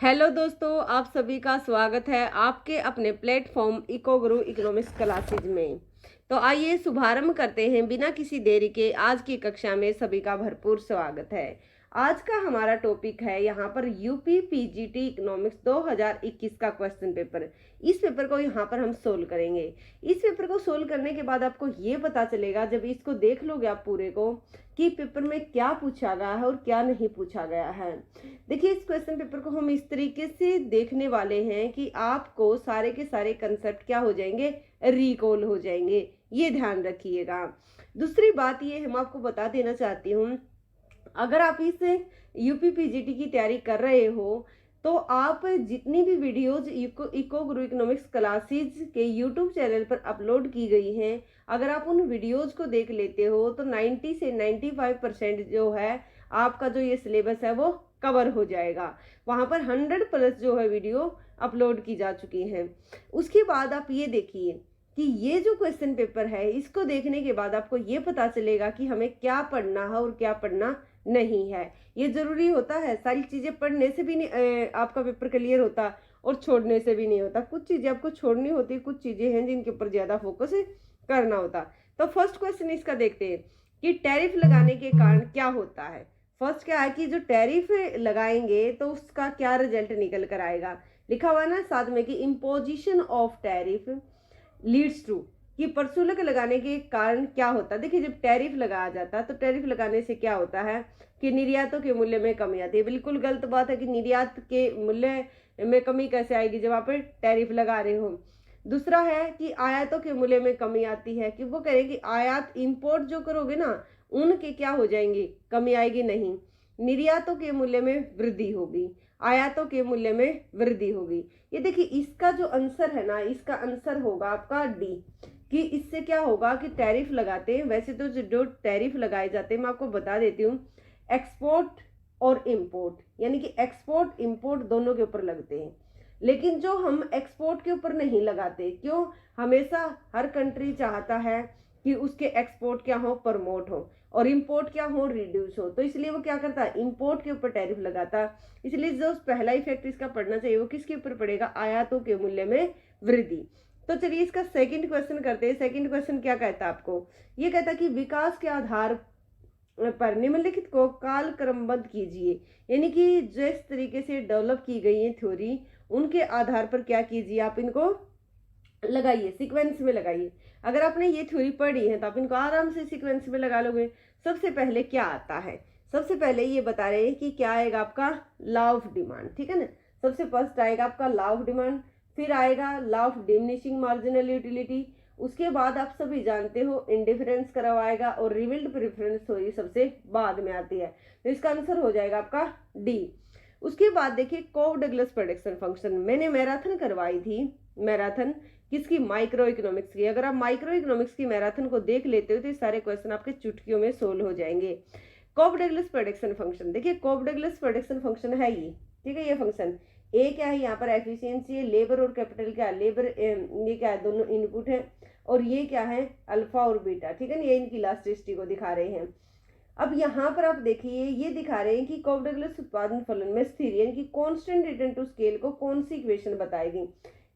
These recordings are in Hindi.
हेलो दोस्तों, आप सभी का स्वागत है आपके अपने प्लेटफॉर्म इको गुरु इकोनॉमिक्स क्लासेज में। तो आइए शुभारंभ करते हैं बिना किसी देरी के। आज की कक्षा में सभी का भरपूर स्वागत है। आज का हमारा टॉपिक है यहाँ पर यूपी पीजीटी इकोनॉमिक्स 2021 का क्वेश्चन पेपर। इस पेपर को यहाँ पर हम सोल्व करेंगे। इस पेपर को सोल्व करने के बाद आपको ये पता चलेगा, जब इसको देख लोगे आप पूरे को, कि पेपर में क्या पूछा गया है और क्या नहीं पूछा गया है। देखिए, इस क्वेश्चन पेपर को हम इस तरीके से देखने वाले हैं कि आपको सारे के सारे कंसेप्ट क्या हो जाएंगे, रिकॉल हो जाएंगे। ये ध्यान रखिएगा। दूसरी बात ये हम आपको बता देना चाहती हूँ, अगर आप इस यूपी पीजीटी की तैयारी कर रहे हो तो आप जितनी भी वीडियोज इको गुरु इकोनॉमिक्स क्लासेज के यूट्यूब चैनल पर अपलोड की गई हैं, अगर आप उन वीडियोज को देख लेते हो तो 90 से 95% जो है आपका जो ये सिलेबस है वो कवर हो जाएगा। वहाँ पर 100+ जो है वीडियो अपलोड की जा चुकी हैं। उसके बाद आप ये देखिए कि ये जो क्वेश्चन पेपर है, इसको देखने के बाद आपको ये पता चलेगा कि हमें क्या पढ़ना है और क्या पढ़ना नहीं है। ये जरूरी होता है, सारी चीजें पढ़ने से भी नहीं आपका पेपर क्लियर होता और छोड़ने से भी नहीं होता। कुछ चीजें आपको छोड़नी होती, कुछ चीजें हैं जिनके ऊपर ज्यादा फोकस करना होता। तो फर्स्ट क्वेश्चन इसका देखते हैं कि टैरिफ लगाने के कारण क्या होता है। फर्स्ट क्या है कि जो टैरिफ लगाएंगे तो उसका क्या रिजल्ट निकल कर आएगा। लिखा हुआ है ना साथ में कि imposition of tariff leads to, कि प्रशुल्क लगाने के कारण क्या होता है। देखिए, जब टैरिफ लगाया जाता है तो टैरिफ लगाने से क्या होता है कि निर्यातों के मूल्य में कमी आती है। बिल्कुल गलत बात है कि निर्यात के मूल्य में कमी कैसे आएगी जब आप टैरिफ लगा रहे हो। दूसरा है कि आयातों के मूल्य में कमी आती है, कि वो कह रहे हैं कि आयात इंपोर्ट जो करोगे ना उनके क्या हो जाएंगे, कमी आएगी नहीं। निर्यातों के मूल्य में वृद्धि होगी, आयातों के मूल्य में वृद्धि होगी। ये देखिए, इसका जो आंसर है ना, इसका आंसर होगा आपका डी, कि इससे क्या होगा कि टैरिफ लगाते हैं। वैसे तो जो टैरिफ लगाए जाते हैं मैं आपको बता देती हूँ, एक्सपोर्ट और इंपोर्ट, यानी कि एक्सपोर्ट इंपोर्ट दोनों के ऊपर लगते हैं। लेकिन जो हम एक्सपोर्ट के ऊपर नहीं लगाते, क्यों? हमेशा हर कंट्री चाहता है कि उसके एक्सपोर्ट क्या हो, प्रमोट हो, और इंपोर्ट क्या हो, रिड्यूस हो। तो इसलिए वो क्या करता है, इंपोर्ट के ऊपर टैरिफ लगाता है। इसलिए जो पहला इफेक्ट इसका पड़ना चाहिए वो किसके ऊपर पड़ेगा, आयातों के मूल्य में वृद्धि। तो चलिए इसका सेकंड क्वेश्चन करते हैं। सेकंड क्वेश्चन क्या कहता है आपको, ये कहता है कि विकास के आधार पर निम्नलिखित को काल क्रमबद्ध कीजिए। यानी कि जिस तरीके से डेवलप की गई है थ्योरी, उनके आधार पर क्या कीजिए, आप इनको लगाइए, सीक्वेंस में लगाइए। अगर आपने ये थ्योरी पढ़ी है तो आप इनको आराम से सीक्वेंस में लगा लोगे। सबसे पहले क्या आता है, सबसे पहले ये बता रहे हैं कि क्या आएगा आपका लॉ ऑफ डिमांड, ठीक है ना। सबसे फर्स्ट आएगा आपका लॉ ऑफ डिमांड, फिर आएगा law of diminishing marginal utility, उसके बाद आप सभी जानते हो इंडिफरेंस करवाएगा, और रिविल्ड प्रेफरेंस थ्योरी सबसे बाद में आती है। तो इसका आंसर हो जाएगा आपका डी। उसके बाद देखिए कोव डगलस प्रेडिक्शन फंक्शन, मैंने मैराथन करवाई थी। मैराथन किसकी, माइक्रो इकोनॉमिक्स की। अगर आप माइक्रो इकोनॉमिक्स की मैराथन को देख लेते हो तो ये सारे क्वेश्चन आपके चुटकियों में सोल्व हो जाएंगे। कोव डगलस प्रेडिक्शन फंक्शन, देखिए कोव डगलस प्रेडिक्शन फंक्शन है ये, ठीक है। ये फंक्शन ए क्या है, यहाँ पर एफिशिएंसी है, लेबर और कैपिटल क्या है, लेबर ये क्या है, दोनों इनपुट है, और ये क्या है, अल्फा और बीटा, ठीक है ना। ये इनकी इलास्टिसिटी को दिखा रहे हैं। अब यहाँ पर आप देखिए, ये दिखा रहे हैं कि कोव डगलस उत्पादन फलन में स्थिर, यानी कि कांस्टेंट रिटर्न टू स्केल को कौन सी इक्वेशन बताएगी।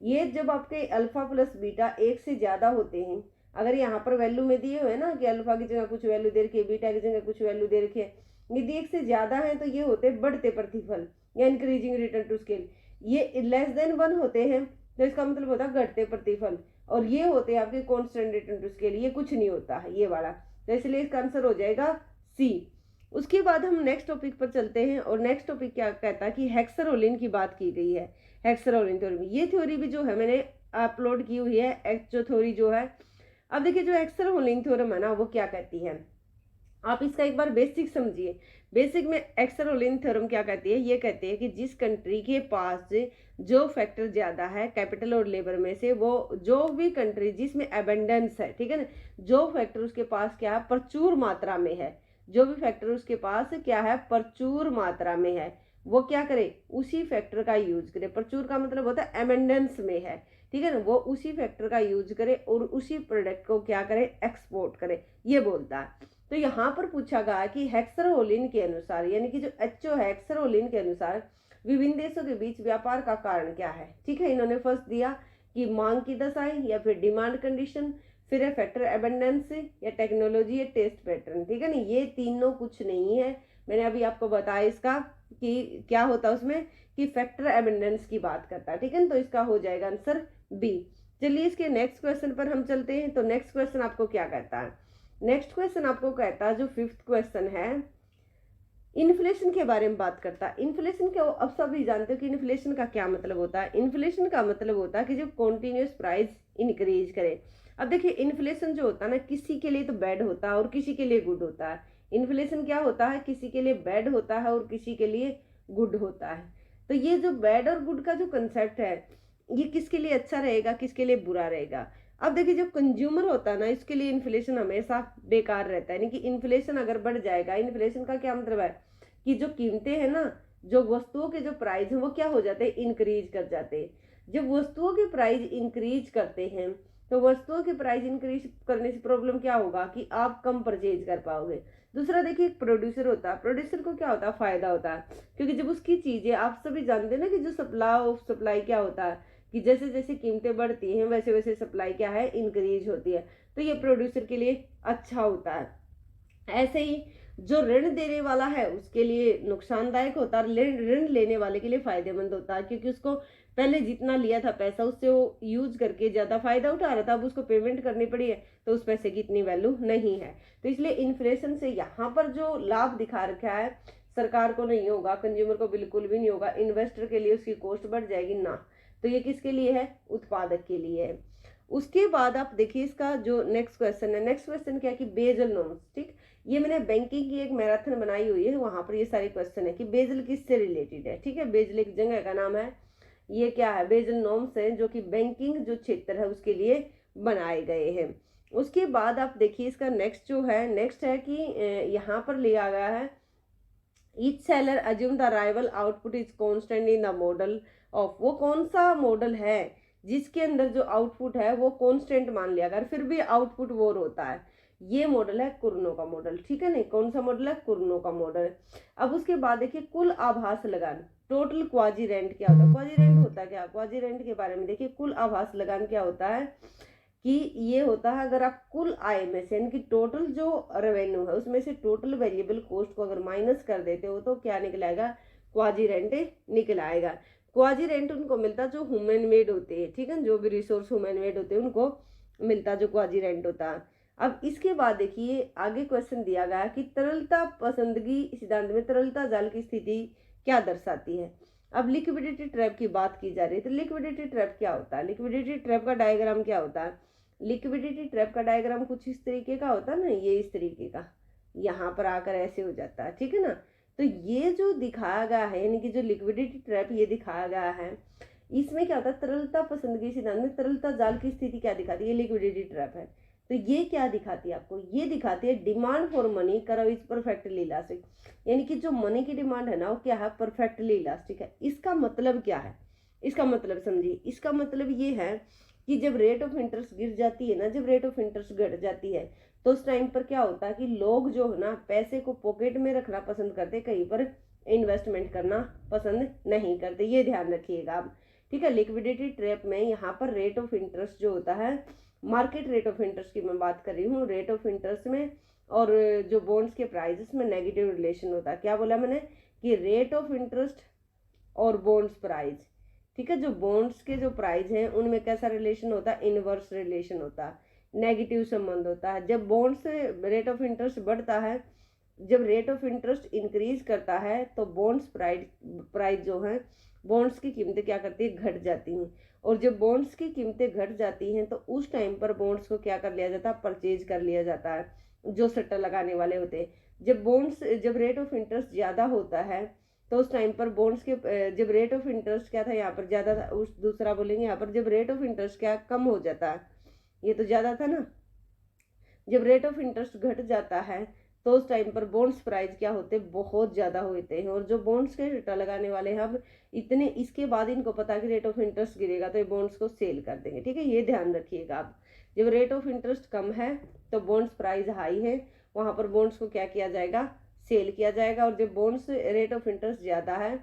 ये जब आपके अल्फा प्लस बीटा एक से ज्यादा होते हैं, अगर यहाँ पर वैल्यू में दिए हुए ना कि अल्फा की जगह कुछ वैल्यू दे रखी है, बीटा की जगह कुछ वैल्यू दे रखी है, यदि एक से ज्यादा है तो ये होते बढ़ते प्रतिफल या इंक्रीजिंग रिटर्न टू स्केल। ये लेस देन 1 होते हैं तो इसका मतलब होता है घटते प्रतिफल, और ये होते हैं आपके कांस्टेंट रिटर्न टू स्केल, ये कुछ नहीं होता है ये वाला। तो इसलिए इसका आंसर हो जाएगा सी। उसके बाद हम नेक्स्ट टॉपिक पर चलते हैं, और नेक्स्ट टॉपिक क्या कहता है कि हेक्सरोलिन की बात की गई है। हेक्सरोलिन थ्योरी, ये थ्योरी भी जो है मैंने अपलोड की हुई है, जो थ्योरी जो है। अब देखिए, जो हेक्सरोलिन थ्योरम है ना, वो क्या कहती है, आप इसका एक बार बेसिक समझिए। बेसिक में हेक्सरोलिन थ्योरम क्या कहती है, ये कहती है कि जिस कंट्री के पास जो फैक्टर ज्यादा है कैपिटल और लेबर में से, वो जो भी कंट्री जिसमें एबेंडेंस है, ठीक है ना, जो फैक्टर उसके पास क्या है, प्रचुर मात्रा में है, जो भी फैक्टर उसके पास क्या है, प्रचुर मात्रा में है, वो क्या करे, उसी फैक्टर का यूज करे। प्रचुर का मतलब होता है एबेंडेंस में है, ठीक है ना, वो उसी फैक्टर का यूज करे और उसी प्रोडक्ट को क्या करे, एक्सपोर्ट करे, ये बोलता है। तो यहाँ पर पूछा गया कि हेक्सरोलिन के अनुसार, यानी कि जो एचओ है हेक्सरोलिन के अनुसार, विभिन्न देशों के बीच व्यापार का कारण क्या है। ठीक है, इन्होंने फर्स्ट दिया कि मांग की दशाएं या फिर डिमांड कंडीशन, फिर है फैक्टर एबंडेंस या टेक्नोलॉजी या टेस्ट पैटर्न। ठीक है ना, ये तीनों कुछ नहीं है, मैंने अभी आपको बताया इसका कि क्या होता है उसमें कि फैक्टर एबंडेंस की बात करता है। ठीक है ना, तो इसका हो जाएगा आंसर बी। चलिए इसके नेक्स्ट क्वेश्चन पर हम चलते हैं। तो नेक्स्ट क्वेश्चन आपको क्या कहता है, नेक्स्ट क्वेश्चन आपको कहता है जो 5th क्वेश्चन है इन्फ्लेशन के बारे में बात करता है। इन्फ्लेशन के अब सभी जानते हो कि इन्फ्लेशन का क्या मतलब होता है। इन्फ्लेशन का मतलब होता है कि जब कॉन्टिन्यूस प्राइस इंक्रीज करे। अब देखिए इन्फ्लेशन जो होता है ना, किसी के लिए तो बैड होता है और किसी के लिए गुड होता है। इन्फ्लेशन क्या होता है, किसी के लिए बैड होता है और किसी के लिए गुड होता है। तो ये जो बैड और गुड का जो कंसेप्ट है, ये किसके लिए अच्छा रहेगा, किसके लिए बुरा रहेगा। अब देखिए जो कंज्यूमर होता है ना, इसके लिए इन्फ्लेशन हमेशा बेकार रहता है। यानी कि इन्फ्लेशन अगर बढ़ जाएगा, इन्फ्लेशन का क्या मतलब है कि जो कीमतें हैं ना, जो वस्तुओं के जो प्राइस हैं वो क्या हो जाते हैं, इंक्रीज कर जाते हैं। जब वस्तुओं के प्राइस इंक्रीज करते हैं तो वस्तुओं के प्राइस इंक्रीज करने से प्रॉब्लम क्या होगा कि आप कम परचेज कर पाओगे। दूसरा देखिए एक प्रोड्यूसर होता है, प्रोड्यूसर को क्या होता है, फायदा होता है, क्योंकि जब उसकी चीजें, आप सभी जानते हैं ना कि जो सप्लाई क्या होता है कि जैसे जैसे कीमतें बढ़ती हैं वैसे वैसे सप्लाई क्या है, इंक्रीज होती है। तो ये प्रोड्यूसर के लिए अच्छा होता है। ऐसे ही जो ऋण देने वाला है उसके लिए नुकसानदायक होता है, ऋण लेने वाले के लिए फायदेमंद होता है, क्योंकि उसको पहले जितना लिया था पैसा उससे वो यूज करके ज्यादा फायदा उठा रहा था, अब उसको पेमेंट करनी पड़ी है तो उस पैसे की इतनी वैल्यू नहीं है। तो इसलिए इन्फ्लेशन से यहाँ पर जो लाभ दिखा रखा है सरकार को नहीं होगा, कंज्यूमर को बिल्कुल भी नहीं होगा, इन्वेस्टर के लिए उसकी कॉस्ट बढ़ जाएगी ना। तो ये किसके लिए है, उत्पादक के लिए है। उसके बाद आप देखिए इसका जो नेक्स्ट क्वेश्चन है, नेक्स्ट क्वेश्चन क्या है कि बेजल नॉर्म्स। ठीक, ये मैंने बैंकिंग की एक मैराथन बनाई हुई है, वहां पर ये सारे क्वेश्चन है कि बेजल किससे रिलेटेड है। ठीक है, बेजल एक जगह का नाम है, ये क्या है, बेजल नॉर्म्स है जो कि बैंकिंग जो क्षेत्र है उसके लिए बनाए गए हैं। उसके बाद आप देखिए इसका नेक्स्ट जो है, नेक्स्ट है कि यहाँ पर लिया गया है each seller assume the rival output is constant in the model of. वो कौन सा मॉडल है जिसके अंदर जो आउटपुट है वो कांस्टेंट मान लिया अगर फिर भी आउटपुट वोर होता है। ये मॉडल है कुर्नो का मॉडल। ठीक है, नहीं कौन सा मॉडल है, कुर्नो का मॉडल। अब उसके बाद देखिए कुल आभास लगान, टोटल क्वाजी रेंट क्या होता है, क्वाजी रेंट होता है क्या, क्वाजी रेंट के बारे में देखिए कुल आभास लगान क्या होता है कि ये होता है अगर आप कुल आय में से यानी कि टोटल जो रेवेन्यू है उसमें से टोटल वेरिएबल कॉस्ट को अगर माइनस कर देते हो तो क्या निकल आएगा, क्वाजी रेंट निकल आएगा। क्वाजी रेंट उनको मिलता जो ह्यूमन मेड होते हैं। ठीक है, जो भी रिसोर्स ह्यूमन मेड होते हैं उनको मिलता जो क्वाजी रेंट होता है। अब इसके बाद देखिए आगे क्वेश्चन दिया गया कि तरलता पसंदगी सिद्धांत में तरलता जाल की स्थिति क्या दर्शाती है। अब लिक्विडिटी ट्रैप की बात की जा रही है, तो लिक्विडिटी ट्रैप क्या होता है, लिक्विडिटी ट्रैप का डायग्राम क्या होता है। लिक्विडिटी ट्रैप का डायग्राम कुछ इस तरीके का होता है ना, ये इस तरीके का, यहाँ पर आकर ऐसे हो जाता है। ठीक है ना, तो ये जो दिखाया गया है यानी कि जो लिक्विडिटी ट्रैप ये दिखाया गया है, इसमें क्या होता है, तरलता पसंदगी सिद्धांत में तरलता जाल की स्थिति क्या दिखाती है, ये लिक्विडिटी ट्रैप है। तो ये क्या दिखाती है आपको, ये दिखाती है demand for money curve is perfectly elastic. यानी कि जो मनी की डिमांड है ना वो क्या है, परफेक्टली इलास्टिक है। इसका मतलब क्या है, इसका मतलब समझिए, इसका मतलब ये है कि जब रेट ऑफ इंटरेस्ट गिर जाती है ना, जब रेट ऑफ इंटरेस्ट घट जाती है तो उस टाइम पर क्या होता है कि लोग जो है ना पैसे को पॉकेट में रखना पसंद करते, कहीं पर इन्वेस्टमेंट करना पसंद नहीं करते, ये ध्यान रखिएगा आप। ठीक है, लिक्विडिटी ट्रैप में यहाँ पर रेट ऑफ इंटरेस्ट जो होता है, मार्केट रेट ऑफ इंटरेस्ट की मैं बात कर रही हूँ, रेट ऑफ इंटरेस्ट में और जो बॉन्ड्स के प्राइजेस में नेगेटिव रिलेशन होता है। क्या बोला मैंने कि रेट ऑफ इंटरेस्ट और बॉन्ड्स प्राइस। ठीक है, जो बॉन्ड्स के जो प्राइस हैं उनमें कैसा रिलेशन होता है, इनवर्स रिलेशन होता है, नेगेटिव संबंध होता है। जब बॉन्ड्स रेट ऑफ इंटरेस्ट बढ़ता है, जब रेट ऑफ इंटरेस्ट इंक्रीज करता है तो बॉन्ड्स प्राइस जो है, बॉन्ड्स की कीमतें क्या करती है, घट जाती हैं। और जब बॉन्ड्स की कीमतें घट जाती हैं तो उस टाइम पर बॉन्ड्स को क्या कर लिया जाता है, परचेज कर लिया जाता है जो सट्टा लगाने वाले होते हैं। जब रेट ऑफ इंटरेस्ट ज़्यादा होता है तो उस टाइम पर बॉन्ड्स के जब रेट ऑफ इंटरेस्ट क्या था यहाँ पर ज़्यादा था, उस दूसरा बोलेंगे यहाँ पर जब रेट ऑफ इंटरेस्ट क्या कम हो जाता है, ये तो ज़्यादा था ना, जब रेट ऑफ इंटरेस्ट घट जाता है तो उस टाइम पर बॉन्ड्स प्राइस क्या होते हैं, बहुत ज़्यादा होते हैं। और जो बॉन्ड्स के सट्टा लगाने वाले हैं अब इतने, इसके बाद इनको पता है कि रेट ऑफ इंटरेस्ट गिरेगा तो ये बॉन्ड्स को सेल कर देंगे। ठीक है, ये ध्यान रखिएगा आप। जब रेट ऑफ इंटरेस्ट कम है तो बॉन्ड्स प्राइस हाई है, वहाँ पर बॉन्ड्स को क्या किया जाएगा, सेल किया जाएगा। और जब बॉन्ड्स रेट ऑफ इंटरेस्ट ज़्यादा है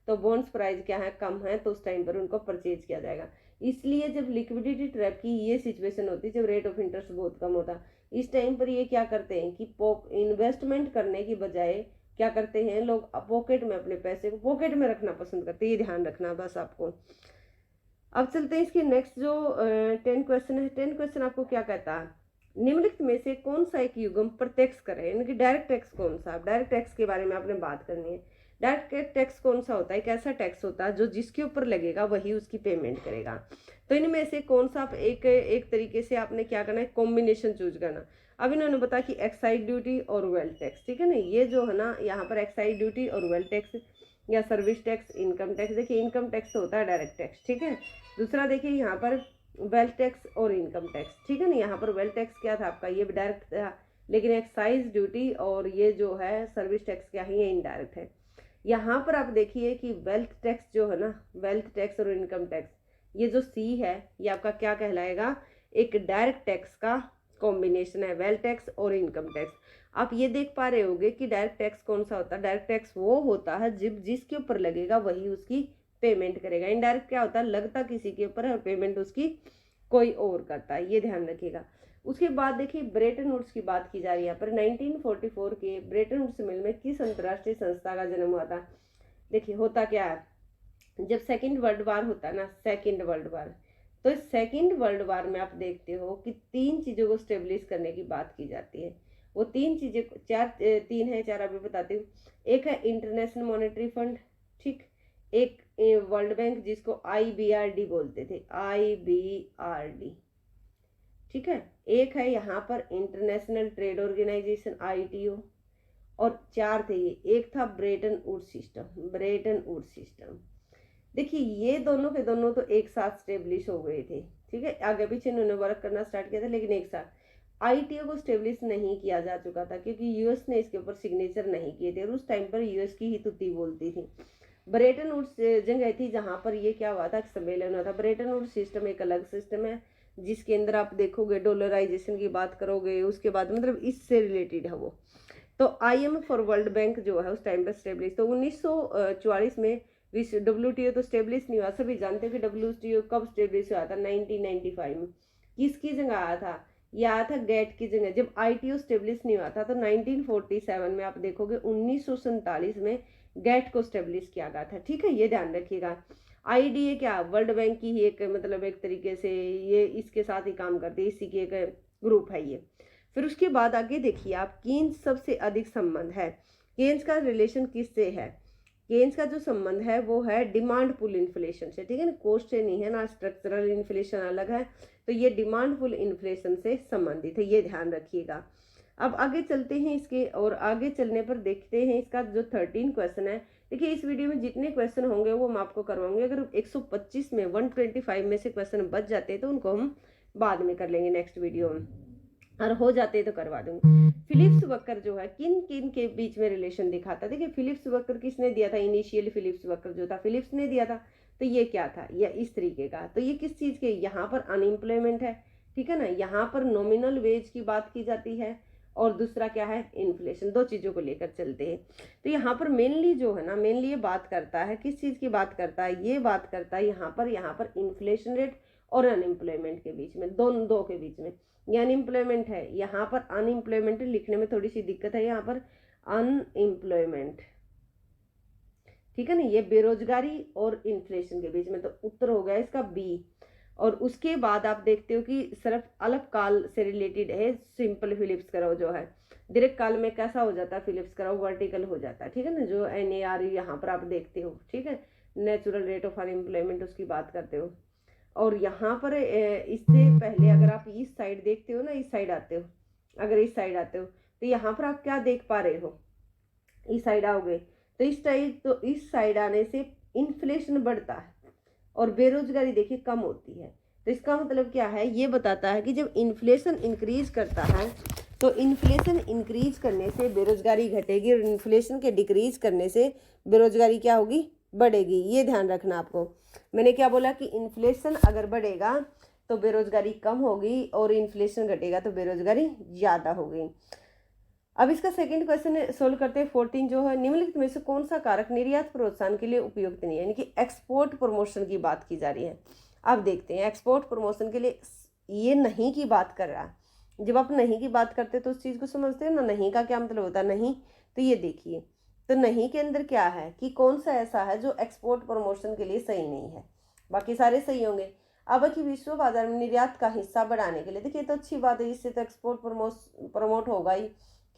तो बॉन्ड्स प्राइस क्या है, कम है, तो उस टाइम पर उनको परचेज किया जाएगा। इसलिए जब लिक्विडिटी ट्रैप की ये सिचुएशन होती है, जब रेट ऑफ इंटरेस्ट बहुत कम होता, इस टाइम पर ये क्या करते हैं कि इन्वेस्टमेंट करने की बजाय क्या करते हैं लोग, पॉकेट में अपने पैसे को पॉकेट में रखना पसंद करते हैं। ये ध्यान रखना बस आपको। अब चलते हैं इसके नेक्स्ट जो 10 क्वेश्चन है। 10 क्वेश्चन आपको क्या कहता है, निम्नलिखित में से कौन सा एक युग्म प्रत्यक्ष कर है, यानी कि डायरेक्ट टैक्स कौन सा। डायरेक्ट टैक्स के बारे में आपने बात करनी है। डायरेक्ट टैक्स कौन सा होता है, एक ऐसा टैक्स होता है जो जिसके ऊपर लगेगा वही उसकी पेमेंट करेगा। तो इनमें से कौन सा आप एक तरीके से आपने क्या करना है, कॉम्बिनेशन चूज करना। अब इन्होंने बताया कि एक्साइज ड्यूटी और वेल्थ टैक्स, ठीक है ना, ये जो है ना यहाँ पर एक्साइज ड्यूटी और वेल्थ टैक्स या सर्विस टैक्स, इनकम टैक्स। देखिए इनकम टैक्स होता है डायरेक्ट टैक्स, ठीक है। दूसरा देखिए यहाँ पर वेल्थ टैक्स और इनकम टैक्स, ठीक है ना। यहाँ पर वेल्थ टैक्स क्या था आपका, ये डायरेक्ट था, लेकिन एक्साइज ड्यूटी और ये जो है सर्विस टैक्स क्या है, ये इनडायरेक्ट है। यहाँ पर आप देखिए कि वेल्थ टैक्स जो है ना, वेल्थ टैक्स और इनकम टैक्स, ये जो सी है ये आपका क्या कहलाएगा, एक डायरेक्ट टैक्स का कॉम्बिनेशन है, वेल्थ टैक्स और इनकम टैक्स। आप ये देख पा रहे होंगे कि डायरेक्ट टैक्स कौन सा होता है, डायरेक्ट टैक्स वो होता है जब जिसके ऊपर लगेगा वही उसकी पेमेंट करेगा। इनडायरेक्ट क्या होता है, लगता किसी के ऊपर है और पेमेंट उसकी कोई और करता है, ये ध्यान रखिएगा। उसके बाद देखिए ब्रेटन वुड्स की बात की जा रही है यहाँ पर। 1944 के ब्रेटन वुड्स मिल में किस अंतर्राष्ट्रीय संस्था का जन्म हुआ था। देखिए होता क्या है, जब सेकेंड वर्ल्ड वार होता है ना, सेकेंड वर्ल्ड वार, तो इस सेकेंड वर्ल्ड वार में आप देखते हो कि 3 चीज़ों को स्टेब्लिश करने की बात की जाती है। वो 3 चीज़ें, 3 है 4 अभी बताती हूँ। एक है इंटरनेशनल मॉनेटरी फंड, ठीक, एक वर्ल्ड बैंक जिसको IBRD बोलते थे, IBRD, ठीक है। एक है यहाँ पर इंटरनेशनल ट्रेड ऑर्गेनाइजेशन ITO, और 4 थे ये, एक था Bretton Woods system, Bretton Woods system. देखिए ये दोनों के दोनों तो एक साथ स्टेब्लिश हो गए थे, ठीक है। आगे पीछे इन्होंने वर्क करना स्टार्ट किया था लेकिन एक साथ। ITO को स्टेब्लिश नहीं किया जा चुका था क्योंकि यूएस ने इसके ऊपर सिग्नेचर नहीं किए थे और उस टाइम पर यूएस की ही तुत्ती बोलती थी। ब्रेटन वुड्स जगह थी जहाँ पर ये क्या हुआ था, सम्मेलन हुआ था। ब्रेटन वुड्स सिस्टम एक अलग सिस्टम है जिसके अंदर आप देखोगे डॉलराइजेशन की बात करोगे, उसके बाद मतलब इससे रिलेटेड है वो। तो IMF और वर्ल्ड बैंक जो है उस टाइम पर स्टेब्लिश। तो 1944 में WTO तो स्टेब्लिश नहीं हुआ। सभी जानते हैं कि WTO कब स्टेब्लिश हुआ था, 1995 में। किसकी जगह आया था, यह आया था गेट की जगह। जब ITO स्टेब्लिश नहीं हुआ था तो 1947 में आप देखोगे 1947 में गेट को स्टेब्लिश किया गया था, ठीक है, ये ध्यान रखिएगा। IDA क्या, वर्ल्ड बैंक की ही एक मतलब एक तरीके से ये इसके साथ ही काम करती है, इसी की एक ग्रुप है ये। फिर उसके बाद आगे देखिए आप, केन्स सबसे अधिक संबंध है। केन्स का रिलेशन किससे है, केन्स का जो संबंध है वो है डिमांड पुल इन्फ्लेशन से, ठीक है ना, कॉस्ट से नहीं है ना, स्ट्रक्चरल इन्फ्लेशन अलग है, तो ये डिमांड पुल इन्फ्लेशन से संबंधित है, ये ध्यान रखिएगा। अब आगे चलते हैं इसके, और आगे चलने पर देखते हैं इसका जो 13 क्वेश्चन है। देखिए इस वीडियो में जितने क्वेश्चन होंगे वो हम आपको करवाऊंगे। अगर 125 में 125 में से क्वेश्चन बच जाते हैं तो उनको हम बाद में कर लेंगे नेक्स्ट वीडियो में, और हो जाते तो करवा दूंगी। फिलिप्स वक्र जो है किन किन के बीच में रिलेशन दिखाता है। देखिए फिलिप्स वक्र किसने दिया था, इनिशियल फिलिप्स वक्र जो था फिलिप्स ने दिया था। तो ये क्या था, ये इस तरीके का। तो ये किस चीज के, यहाँ पर अनएम्प्लॉयमेंट है, ठीक है ना, यहाँ पर नॉमिनल वेज की बात की जाती है, और दूसरा क्या है, इन्फ्लेशन। 2 चीजों को लेकर चलते हैं। तो यहाँ पर मेनली जो है ना, मेनली ये बात करता है, किस चीज की बात करता है, ये बात करता है यहाँ पर इन्फ्लेशन रेट और अनएम्प्लॉयमेंट के बीच में, दो के बीच में। ये अनएम्प्लॉयमेंट है, यहाँ पर अनएम्प्लॉयमेंट लिखने में थोड़ी सी दिक्कत है, यहाँ पर अनएम्प्लॉयमेंट, ठीक है ना, ये बेरोजगारी और इन्फ्लेशन के बीच में। तो उत्तर हो गया इसका बी। और उसके बाद आप देखते हो कि सिर्फ अल्पकाल से रिलेटेड है, सिंपल फिलिप्स करो जो है। दीर्घ काल में कैसा हो जाता है, फिलिप्स करो वर्टिकल हो जाता है, ठीक है ना, जो NAR यहाँ पर आप देखते हो, ठीक है, नेचुरल रेट ऑफ अनएम्प्लॉयमेंट उसकी बात करते हो। और यहाँ पर इससे पहले अगर आप इस साइड देखते हो ना, इस साइड आते हो, अगर इस साइड आते हो तो यहाँ पर आप क्या देख पा रहे हो, इस साइड आओगे तो इस साइड आने से इन्फ्लेशन बढ़ता है और बेरोजगारी देखिए कम होती है। तो इसका मतलब क्या है, ये बताता है कि जब इन्फ्लेशन इंक्रीज करता है तो इन्फ्लेशन इंक्रीज करने से बेरोजगारी घटेगी, और इन्फ्लेशन के डिक्रीज करने से बेरोजगारी क्या होगी, बढ़ेगी। ये ध्यान रखना आपको। मैंने क्या बोला कि इन्फ्लेशन अगर बढ़ेगा तो बेरोजगारी कम होगी, और इन्फ्लेशन घटेगा तो बेरोजगारी ज़्यादा होगी। अब इसका सेकंड क्वेश्चन सोल्व करते हैं। 14 जो है, निम्नलिखित में से कौन सा कारक निर्यात प्रोत्साहन के लिए उपयुक्त नहीं है, यानी कि एक्सपोर्ट प्रमोशन की बात की जा रही है। अब देखते हैं, एक्सपोर्ट प्रमोशन के लिए ये नहीं की बात कर रहा है। जब आप नहीं की बात करते तो उस चीज़ को समझते हैं ना, नहीं का क्या मतलब होता है, नहीं। तो ये देखिए, तो नहीं के अंदर क्या है कि कौन सा ऐसा है जो एक्सपोर्ट प्रमोशन के लिए सही नहीं है, बाकी सारे सही होंगे। अब कि विश्व बाजार में निर्यात का हिस्सा बढ़ाने के लिए, देखिए तो अच्छी बात है, इससे तो एक्सपोर्ट प्रमोट होगा ही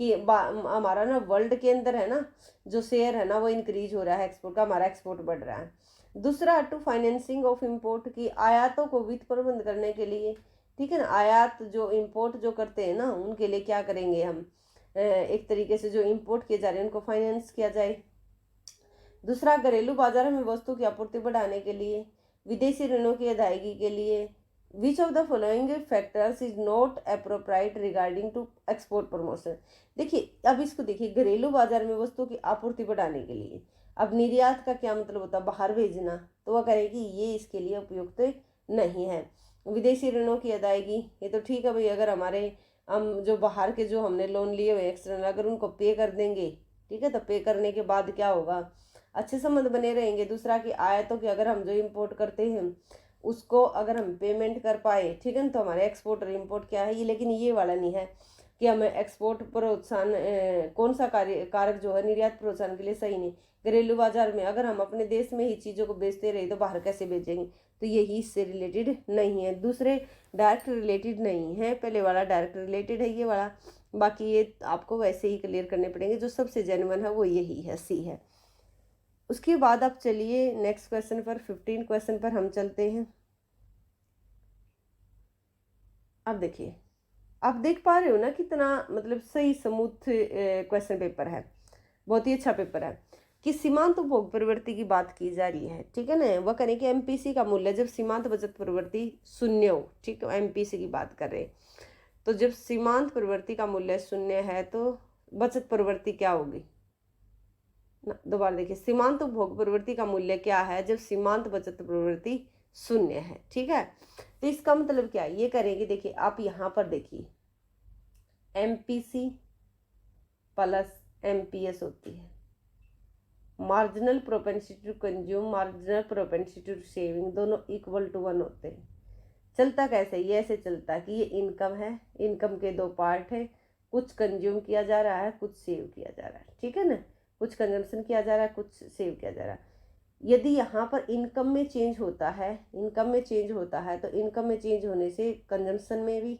कि हमारा ना वर्ल्ड के अंदर है ना जो शेयर है ना वो इंक्रीज हो रहा है, एक्सपोर्ट का, हमारा एक्सपोर्ट बढ़ रहा है। दूसरा, टू फाइनेंसिंग ऑफ इम्पोर्ट की, आयातों को वित्त प्रबंध करने के लिए, ठीक है ना, आयात जो इम्पोर्ट जो करते हैं ना उनके लिए क्या करेंगे हम, एक तरीके से जो इम्पोर्ट किए जा रहे हैं उनको फाइनेंस किया जाए। दूसरा, घरेलू बाजार में वस्तु की आपूर्ति बढ़ाने के लिए, विदेशी ऋणों की अदायगी के लिए, which of the following factors is not appropriate regarding to export promotion. देखिए अब इसको देखिए, घरेलू बाजार में वस्तुओं की आपूर्ति बढ़ाने के लिए, अब निर्यात का क्या मतलब होता है, बाहर भेजना, तो वह करेगी ये इसके लिए उपयुक्त नहीं है। विदेशी ऋणों की अदायगी, ये तो ठीक है भाई, अगर हमारे हम जो बाहर के जो हमने लोन लिए हुए एक्सटर्नल, अगर उनको पे कर देंगे, ठीक है, तो पे करने के बाद क्या होगा, अच्छे संबंध बने रहेंगे। दूसरा कि आयातों के अगर हम जो इम्पोर्ट करते हैं उसको अगर हम पेमेंट कर पाए, ठीक है ना, तो हमारे एक्सपोर्ट और इम्पोर्ट क्या है ये, लेकिन ये वाला नहीं है कि हमें एक्सपोर्ट प्रोत्साहन कौन सा कारक जो है निर्यात प्रोत्साहन के लिए सही नहीं। घरेलू बाजार में अगर हम अपने देश में ही चीज़ों को बेचते रहे तो बाहर कैसे बेचेंगे, तो यही इससे रिलेटेड नहीं है। दूसरे डायरेक्ट रिलेटेड नहीं है, पहले वाला डायरेक्ट रिलेटेड है ये वाला, बाकी ये आपको वैसे ही क्लियर करने पड़ेंगे। जो सबसे जेन्युइन है वो यही है, सी है। उसके बाद आप चलिए नेक्स्ट क्वेश्चन पर, 15 क्वेश्चन पर हम चलते हैं। अब देखिए, आप देख पा रहे हो ना कितना मतलब सही स्मूथ क्वेश्चन पेपर है, बहुत ही अच्छा पेपर है। कि सीमांत उपभोग प्रवृत्ति की बात की जा रही है, ठीक है ना, वह करें कि एमपीसी का मूल्य जब सीमांत बचत प्रवृत्ति शून्य हो, ठीक है, एमपीसी की बात कर रहे हैं, तो जब सीमांत प्रवृत्ति का मूल्य शून्य है तो बचत प्रवृत्ति क्या होगी ना, दोबारा देखिए, सीमांत उपभोग प्रवृत्ति का मूल्य क्या है जब सीमांत बचत प्रवृत्ति शून्य है, ठीक है। तो इसका मतलब क्या है, ये करेंगे, देखिए आप यहाँ पर देखिए एमपीसी प्लस एमपीएस होती है, marginal propensity to consume, marginal propensity to saving, दोनों इक्वल टू 1 होते हैं। चलता कैसे, ये ऐसे चलता है कि ये इनकम है, इनकम के दो पार्ट है, कुछ कंज्यूम किया जा रहा है, कुछ सेव किया जा रहा है, ठीक है ना, कुछ कंजम्पशन किया जा रहा है, कुछ सेव किया जा रहा है। यदि यहाँ पर इनकम में चेंज होता है, इनकम में चेंज होता है तो इनकम में चेंज होने से कंजम्पशन में भी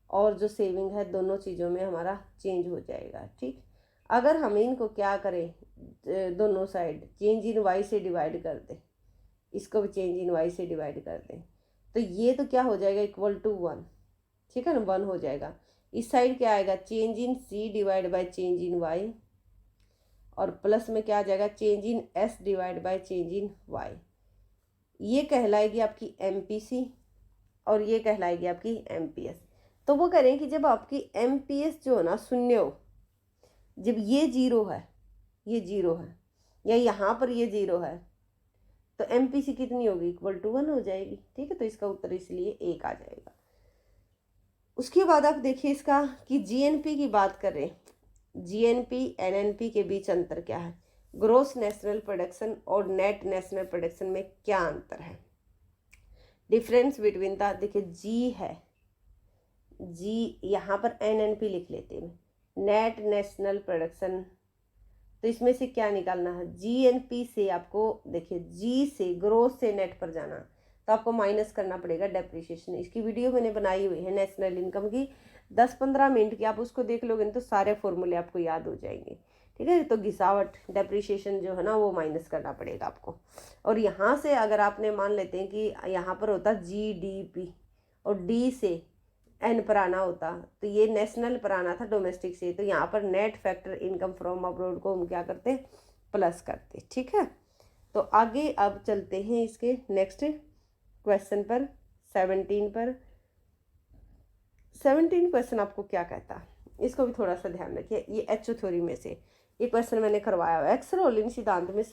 और जो सेविंग है दोनों चीज़ों में हमारा चेंज हो जाएगा, ठीक। अगर हम इनको क्या करें, दोनों साइड चेंज इन वाई से डिवाइड कर दें, इसको भी चेंज इन वाई से डिवाइड कर दें, तो ये तो क्या हो जाएगा, इक्वल टू 1, ठीक है ना, 1 हो जाएगा। इस साइड क्या आएगा, change in C divide by change in Y, और प्लस में क्या आ जाएगा, change in S divide by change in Y. ये कहलाएगी आपकी एमपीसी और ये कहलाएगी आपकी एमपीएस। तो वो करें कि जब आपकी एमपीएस जो है ना शून्य हो, जब ये जीरो है, ये जीरो है, या यहाँ पर ये जीरो है, तो एमपीसी कितनी होगी, इक्वल टू 1 हो जाएगी, ठीक है। तो इसका उत्तर इसलिए 1 आ जाएगा। उसके बाद आप देखिए इसका कि जीएनपी की बात करें, जीएनपी एनएनपी के बीच अंतर क्या है, ग्रोस नेशनल प्रोडक्शन और नेट नेशनल प्रोडक्शन में क्या अंतर है, डिफरेंस बिटवीन द, देखिए जी है, जी यहाँ पर एनएनपी लिख लेते हैं, नेट नेशनल प्रोडक्शन, तो इसमें से क्या निकालना है, जीएनपी से आपको देखिए, जी से ग्रोस से नेट पर जाना, तो आपको माइनस करना पड़ेगा डेप्रिसिएशन। इसकी वीडियो मैंने बनाई हुई है नेशनल इनकम की, 10-15 मिनट की, आप उसको देख लोगे तो सारे फॉर्मूले आपको याद हो जाएंगे, ठीक है। तो घिसावट डेप्रिसिएशन जो है ना वो माइनस करना पड़ेगा आपको। और यहाँ से अगर आपने मान लेते हैं कि यहाँ पर होता जीडीपी और डी से एन पर आना होता, तो ये नेशनल पर आना था डोमेस्टिक से, तो यहाँ पर net factor income from abroad को हम क्या करते, प्लस करते, ठीक है। तो आगे अब चलते हैं इसके नेक्स्ट क्वेश्चन पर, 17 पर। 17 क्वेश्चन आपको क्या कहता है, इसको भी थोड़ा सा ध्यान रखिए। ये एचओ थ्योरी में से ये क्वेश्चन मैंने करवाया हुआ है। एक्स-रोलिंग सिद्धांत में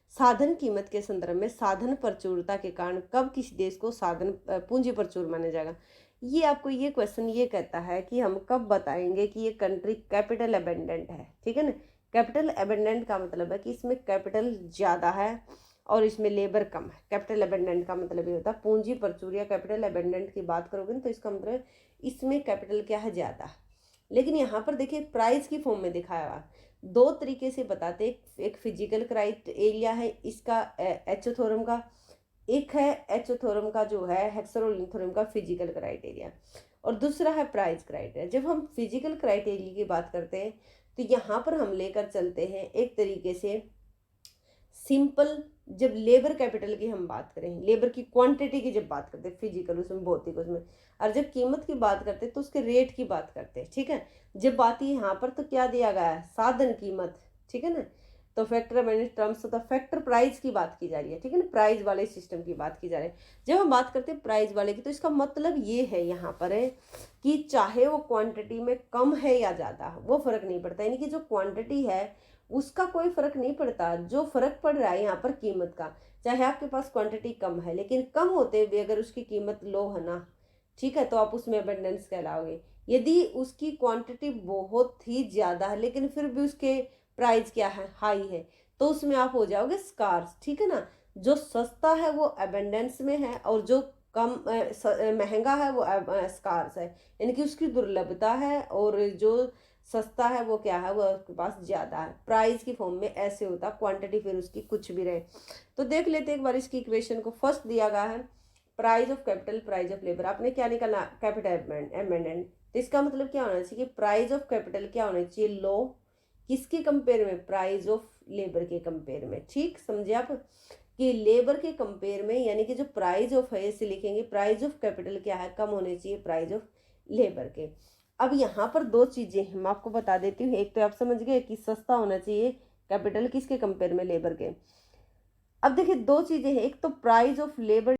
साधन कीमत के संदर्भ में साधन प्रचुरता के कारण कब किसी देश को साधन पूंजी प्रचुर माना जाएगा। ये आपको ये क्वेश्चन ये कहता है कि हम कब बताएंगे कि ये कंट्री कैपिटल अबेंडेंट है, ठीक है ना। कैपिटल अबेंडेंट का मतलब है कि इसमें कैपिटल ज़्यादा है और इसमें लेबर कम है। कैपिटल अबेंडेंट का मतलब ये होता है पूंजी प्रचुर, या कैपिटल अबेंडेंट की बात करोगे ना तो इसका मतलब इसमें कैपिटल क्या है, ज़्यादा। लेकिन यहाँ पर देखिए प्राइस की फॉर्म में दिखाया हुआ, दो तरीके से बताते, एक फिजिकल क्राइटेरिया है इसका एचोथोरम का, एक है एचोथोरम का जो है हेक्सोलिथोरम का फिजिकल क्राइटेरिया, और दूसरा है प्राइस क्राइटेरिया। जब हम फिजिकल क्राइटेरिया की बात करते हैं तो यहाँ पर हम लेकर चलते हैं एक तरीके से सिंपल, जब लेबर कैपिटल की हम बात करें, लेबर की क्वांटिटी की जब बात करते हैं फिजिकल उसमें भौतिक उसमें, और जब कीमत की बात करते हैं तो उसके रेट की बात करते हैं, ठीक है। जब आती है यहाँ पर तो क्या दिया गया है, साधन कीमत, ठीक है ना। तो फैक्टर मैंने टर्म्स होता फैक्टर प्राइस की बात की जा रही है, ठीक है ना, प्राइस वाले सिस्टम की बात की जा रही है। जब हम बात करते हैं प्राइस वाले की तो इसका मतलब ये है यहाँ पर है कि चाहे वो क्वांटिटी में कम है या ज़्यादा, वो फर्क नहीं पड़ता, यानी कि जो क्वांटिटी है उसका कोई फर्क नहीं पड़ता। जो फर्क पड़ रहा है यहाँ पर कीमत का, चाहे आपके पास क्वांटिटी कम है लेकिन कम होते हुए अगर उसकी कीमत लो है ना, ठीक है, तो आप उसमें अबेंडेंस कहलाओगे। यदि उसकी क्वांटिटी बहुत ही ज़्यादा है लेकिन फिर भी उसके प्राइस क्या है, हाई है, तो उसमें आप हो जाओगे स्कार्स, ठीक है ना। जो सस्ता है वो अबेंडेंस में है और जो कम महंगा है वो स्कार्स है, यानी कि उसकी दुर्लभता है, और जो सस्ता है वो क्या है, वो उसके पास ज़्यादा है। प्राइस की फॉर्म में ऐसे होता, क्वांटिटी फिर उसकी कुछ भी रहे। तो देख लेते एक बार इसकी इक्वेशन को। फर्स्ट दिया गया है price of capital, price of labour, आपने क्या निकालना, कैपिटल अमेंडेंट। तो इसका मतलब क्या होना चाहिए, प्राइस ऑफ कैपिटल क्या होना चाहिए, लो, किसके कंपेयर में, प्राइस ऑफ लेबर के कंपेयर में। ठीक समझे आप, कि लेबर के कंपेयर में, यानी कि जो प्राइस ऑफ है इसे लिखेंगे प्राइस ऑफ कैपिटल क्या है, कम होने चाहिए प्राइस ऑफ लेबर के। अब यहाँ पर दो चीजें हम आपको बता देती हूँ। एक तो आप समझ गए कि सस्ता होना चाहिए कैपिटल किसके कंपेयर में, लेबर के। अब देखिए दो चीजें हैं, एक तो प्राइस ऑफ लेबर